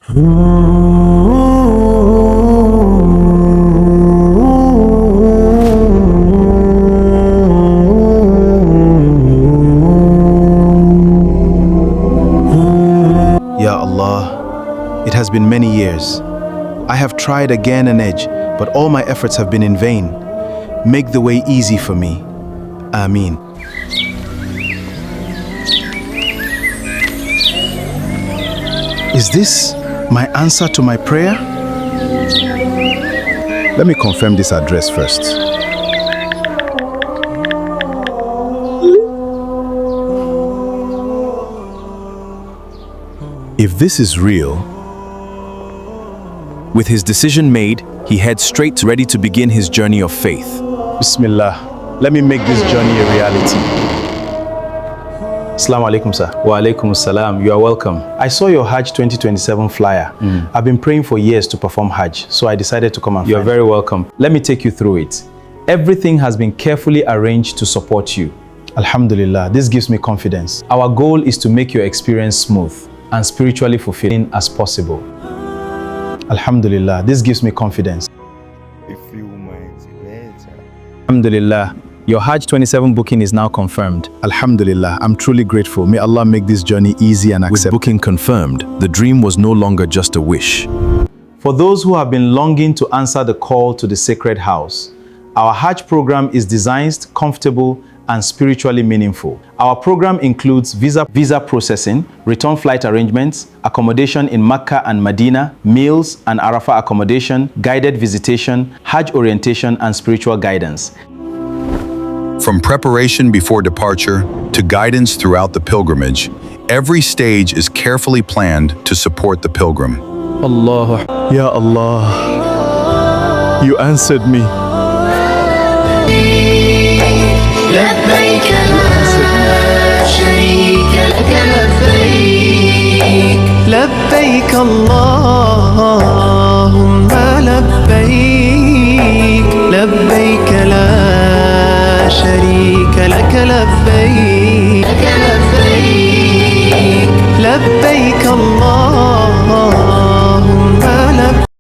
Ya Allah, it has been many years. I have tried again and edge, but all my efforts have been in vain. Make the way easy for me. Ameen. Is this my answer to my prayer? Let me confirm this address first. If this is real, with his decision made, he heads straight ready to begin his journey of faith. Bismillah, let me make this journey a reality. Assalamu alaikum, sir. Wa alaikum salam. You are welcome. I saw your Hajj 2027 flyer. I've been praying for years to perform Hajj, so I decided to come and You are very welcome. Let me take you through it. Everything has been carefully arranged to support you. Alhamdulillah, this gives me confidence. Our goal is to make your experience smooth and spiritually fulfilling as possible. Alhamdulillah, this gives me confidence. A few months later. Alhamdulillah, your Hajj 27 booking is now confirmed. Alhamdulillah, I'm truly grateful. May Allah make this journey easy and acceptable. With booking confirmed, the dream was no longer just a wish. For those who have been longing to answer the call to the sacred house, our Hajj program is designed, comfortable, and spiritually meaningful. Our program includes visa processing, return flight arrangements, accommodation in Mecca and Medina, meals and Arafah accommodation, guided visitation, Hajj orientation, and spiritual guidance. From preparation before departure to guidance throughout the pilgrimage, every stage is carefully planned to support the pilgrim. Allah, Ya Allah, you answered me. لبيك لا شريك لك لبيك لبيك اللهم لبيك لبيك لا شريك لك